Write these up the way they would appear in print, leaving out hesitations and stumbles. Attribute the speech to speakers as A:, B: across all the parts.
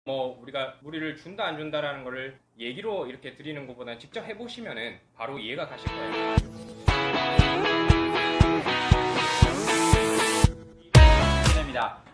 A: 뭐 우리가 무리를 준다 안 준다라는 거를 얘기로 이렇게 드리는 것보다는 직접 해보시면은 바로 이해가 가실 거예요.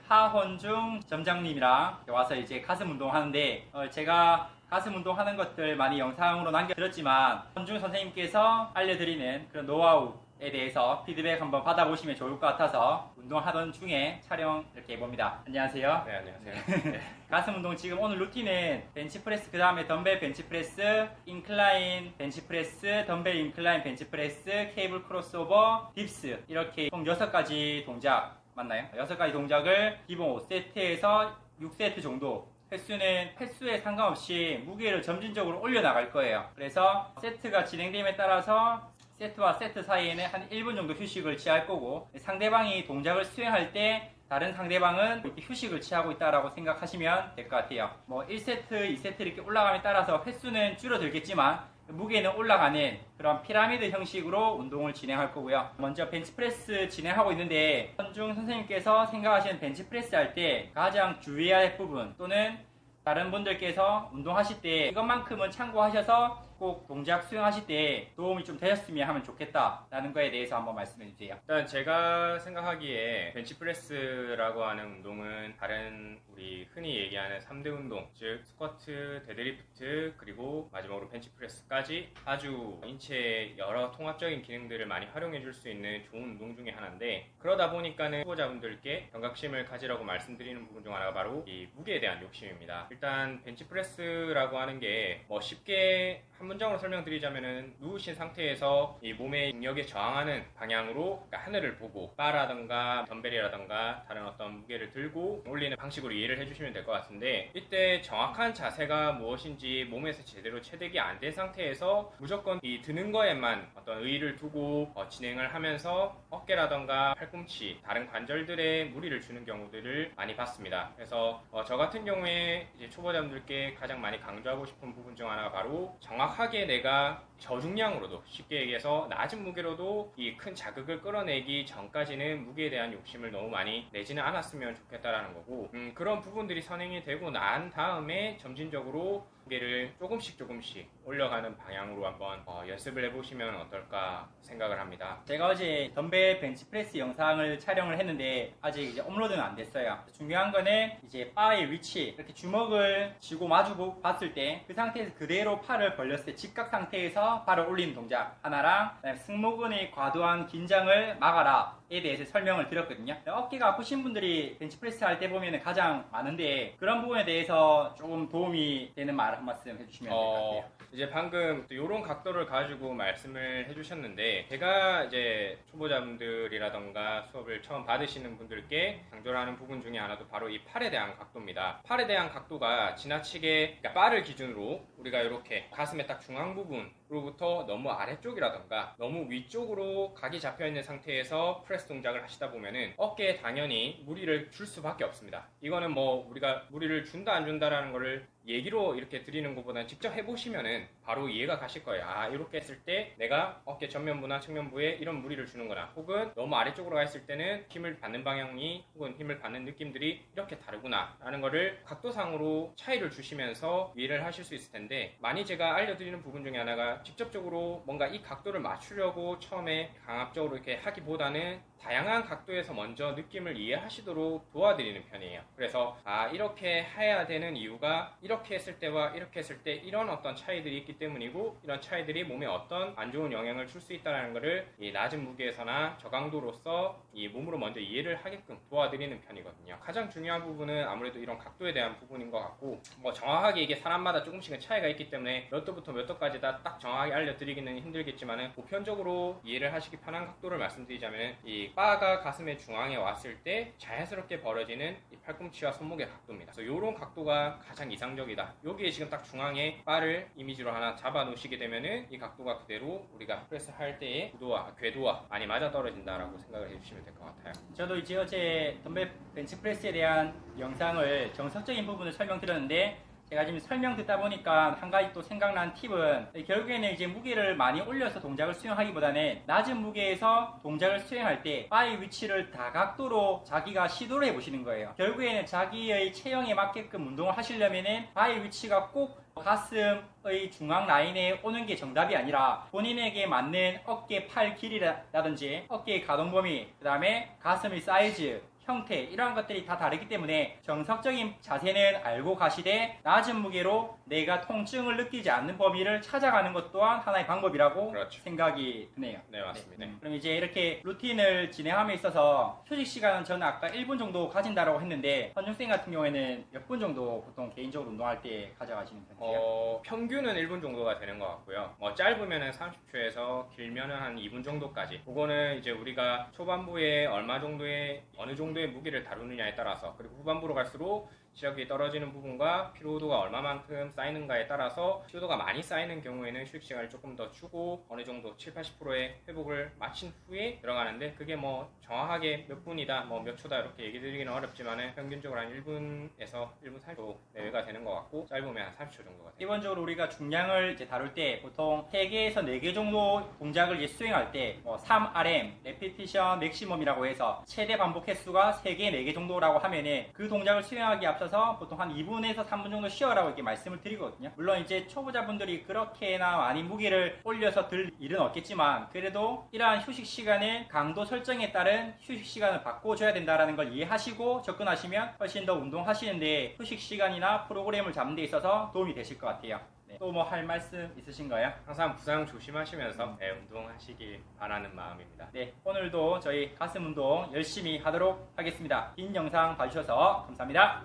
B: 하헌중 점장님이랑 와서 이제 가슴 운동 하는데 제가 가슴 운동하는 것들 많이 영상으로 남겨드렸지만 헌중 선생님께서 알려드리는 그런 노하우에 대해서 피드백 한번 받아보시면 좋을 것 같아서 운동하던 중에 촬영 이렇게 해봅니다. 안녕하세요.
A: 네, 안녕하세요. 네.
B: 가슴 운동 지금 오늘 루틴은 벤치프레스, 그 다음에 덤벨 벤치프레스, 인클라인 벤치프레스, 덤벨 인클라인 벤치프레스, 케이블 크로스오버, 딥스 이렇게 총 6가지 동작 맞나요? 6가지 동작을 기본 5세트에서 6세트 정도 횟수는 횟수에 상관없이 무게를 점진적으로 올려나갈 거예요. 그래서 세트가 진행됨에 따라서 세트와 세트 사이에는 한 1분 정도 휴식을 취할 거고 상대방이 동작을 수행할 때 다른 상대방은 이렇게 휴식을 취하고 있다라고 생각하시면 될 것 같아요. 뭐 1세트, 2세트 이렇게 올라감에 따라서 횟수는 줄어들겠지만 무게는 올라가는 그런 피라미드 형식으로 운동을 진행할 거고요. 먼저 벤치프레스 진행하고 있는데 헌중 선생님께서 생각하시는 벤치프레스 할 때 가장 주의해야 할 부분 또는 다른 분들께서 운동하실 때 이것만큼은 참고하셔서 꼭 동작 수행하실 때 도움이 좀 되셨으면 하면 좋겠다라는 거에 대해서 한번 말씀해 주세요.
A: 일단 제가 생각하기에 벤치프레스라고 하는 운동은 다른 우리 흔히 얘기하는 3대 운동, 즉 스쿼트, 데드리프트, 그리고 마지막으로 벤치프레스까지 아주 인체의 여러 통합적인 기능들을 많이 활용해 줄 수 있는 좋은 운동 중에 하나인데, 그러다 보니까는 후보자분들께 경각심을 가지라고 말씀드리는 부분 중 하나가 바로 이 무게에 대한 욕심입니다. 일단 벤치프레스라고 하는 게 뭐 쉽게 한 문장으로 설명드리자면은 누우신 상태에서 이 몸의 중력에 저항하는 방향으로, 그러니까 하늘을 보고 바라던가 덤벨이라던가 다른 어떤 무게를 들고 올리는 방식으로 이해를 해주시면 될 것 같은데, 이때 정확한 자세가 무엇인지 몸에서 제대로 체득이 안 된 상태에서 무조건 이 드는 거에만 어떤 의의를 두고 진행을 하면서 어깨라던가 팔꿈치, 다른 관절들에 무리를 주는 경우들을 많이 봤습니다. 그래서 저 같은 경우에 이제 초보자분들께 가장 많이 강조하고 싶은 부분 중 하나가 바로 정확하게 내가 저중량으로도, 쉽게 얘기해서 낮은 무게로도 이 큰 자극을 끌어내기 전까지는 무게에 대한 욕심을 너무 많이 내지는 않았으면 좋겠다라는 거고, 그런 부분들이 선행이 되고 난 다음에 점진적으로 무게를 조금씩 올려가는 방향으로 한번 연습을 해보시면 어떨까 생각을 합니다.
B: 제가 어제 덤벨 벤치프레스 영상을 촬영을 했는데 아직 이제 업로드는 안 됐어요. 중요한 거는 이제 바의 위치, 이렇게 주먹을 쥐고 마주보고 봤을 때 그 상태에서 그대로 팔을 벌렸을 때 직각 상태에서 발을 올리는 동작 하나랑, 그다음에 승모근의 과도한 긴장을 막아라에 대해서 설명을 드렸거든요. 어깨가 아프신 분들이 벤치프레스 할 때 보면 가장 많은데 그런 부분에 대해서 조금 도움이 되는 말 한 말씀 해주시면 될 것 같아요.
A: 이제 방금 이런 각도를 가지고 말씀을 해주셨는데, 제가 이제 초보자분들이라던가 수업을 처음 받으시는 분들께 강조를 하는 부분 중에 하나도 바로 이 팔에 대한 각도입니다. 팔에 대한 각도가 지나치게, 그러니까 바를 기준으로 우리가 이렇게 가슴의 딱 중앙 부분으로부터 너무 아래쪽이라던가 너무 위쪽으로 각이 잡혀있는 상태에서 프레스 동작을 하시다 보면은 어깨에 당연히 무리를 줄 수밖에 없습니다. 이거는 뭐 우리가 무리를 준다 안 준다라는 거를 얘기로 이렇게 드리는 것보다는 직접 해보시면은 바로 이해가 가실 거예요. 아, 이렇게 했을 때 내가 어깨 전면부나 측면부에 이런 무리를 주는구나, 혹은 너무 아래쪽으로 가 있을 때는 힘을 받는 방향이 혹은 힘을 받는 느낌들이 이렇게 다르구나 라는 거를 각도상으로 차이를 주시면서 이해를 하실 수 있을 텐데, 많이 제가 알려드리는 부분 중에 하나가 직접적으로 뭔가 이 각도를 맞추려고 처음에 강압적으로 이렇게 하기보다는 다양한 각도에서 먼저 느낌을 이해하시도록 도와드리는 편이에요. 그래서 이렇게 해야 되는 이유가 이렇게 했을 때와 이렇게 했을 때 이런 어떤 차이들이 있기 때문이고, 이런 차이들이 몸에 어떤 안 좋은 영향을 줄 수 있다는 것을 이 낮은 무게에서나 저강도로서 이 몸으로 먼저 이해를 하게끔 도와드리는 편이거든요. 가장 중요한 부분은 아무래도 이런 각도에 대한 부분인 것 같고, 뭐 정확하게 이게 사람마다 조금씩은 차이가 있기 때문에 몇 도부터 몇 도까지 다 딱 정확하게 알려드리기는 힘들겠지만은 보편적으로 이해를 하시기 편한 각도를 말씀드리자면, 이 바가 가슴의 중앙에 왔을 때 자연스럽게 벌어지는 이 팔꿈치와 손목의 각도입니다. 그래서 이런 각도가 가장 이상적이다. 여기에 지금 딱 중앙에 바를 이미지로 하나 잡아 놓으시게 되면은 이 각도가 그대로 우리가 프레스 할 때의 구도와 궤도와 많이 맞아 떨어진다라고 생각을 해주시면 될 것 같아요.
B: 저도 이제 어제 덤벨 벤치프레스에 대한 영상을 정석적인 부분을 설명드렸는데 제가 지금 설명 듣다 보니까 한 가지 또 생각난 팁은 결국에는 이제 무게를 많이 올려서 동작을 수행하기보다는 낮은 무게에서 동작을 수행할 때 바의 위치를 다각도로 자기가 시도를 해보시는 거예요. 결국에는 자기의 체형에 맞게끔 운동을 하시려면은 바의 위치가 꼭 가슴의 중앙 라인에 오는 게 정답이 아니라 본인에게 맞는 어깨 팔 길이라든지 어깨의 가동 범위, 그 다음에 가슴의 사이즈, 형태 이러한 것들이 다 다르기 때문에 정석적인 자세는 알고 가시되 낮은 무게로 내가 통증을 느끼지 않는 범위를 찾아가는 것 또한 하나의 방법이라고
A: 그렇죠.
B: 생각이 드네요.
A: 네, 맞습니다.
B: 그럼 이제 이렇게 루틴을 진행함에 있어서 휴식 시간은 저는 아까 1분 정도 가진다라고 했는데 헌중쌤 같은 경우에는 몇 분 정도 보통 개인적으로 운동할 때 가져가시는 편이세요?
A: 평균은 1분 정도가 되는 것 같고요. 짧으면은 30초에서 길면은 한 2분 정도까지. 그거는 이제 우리가 초반부에 얼마 정도의 어느 정도의 무게를 다루느냐에 따라서, 그리고 후반부로 갈수록 시력이 떨어지는 부분과 피로도가 얼마만큼 쌓이는가에 따라서 피로도가 많이 쌓이는 경우에는 휴식 시간을 조금 더 주고 어느 정도 7, 80%의 회복을 마친 후에 들어가는데, 그게 뭐 정확하게 몇 분이다, 뭐 몇 초다 이렇게 얘기 드리기는 어렵지만은 평균적으로 한 1분에서 1분 40초 내외가 되는 것 같고, 짧으면 한 30초 정도가 돼요.
B: 기본적으로 우리가 중량을 이제 다룰 때 보통 3개에서 4개 정도 동작을 이제 수행할 때 3RM, 레피티션 맥시멈이라고 해서 최대 반복 횟수가 3개, 4개 정도라고 하면은 그 동작을 수행하기 앞서서 보통 한 2분에서 3분 정도 쉬어라고 이렇게 말씀을 드리거든요. 물론 이제 초보자분들이 그렇게나 많이 무게를 올려서 들 일은 없겠지만 그래도 이러한 휴식 시간의 강도 설정에 따른 휴식 시간을 바꿔줘야 된다는 걸 이해하시고 접근하시면 훨씬 더 운동하시는데 휴식 시간이나 프로그램을 잡는 데 있어서 도움이 되실 것 같아요. 또 뭐 할 말씀 있으신가요?
A: 항상 부상 조심하시면서 운동하시길 바라는 마음입니다.
B: 네, 오늘도 저희 가슴 운동 열심히 하도록 하겠습니다. 긴 영상 봐주셔서 감사합니다.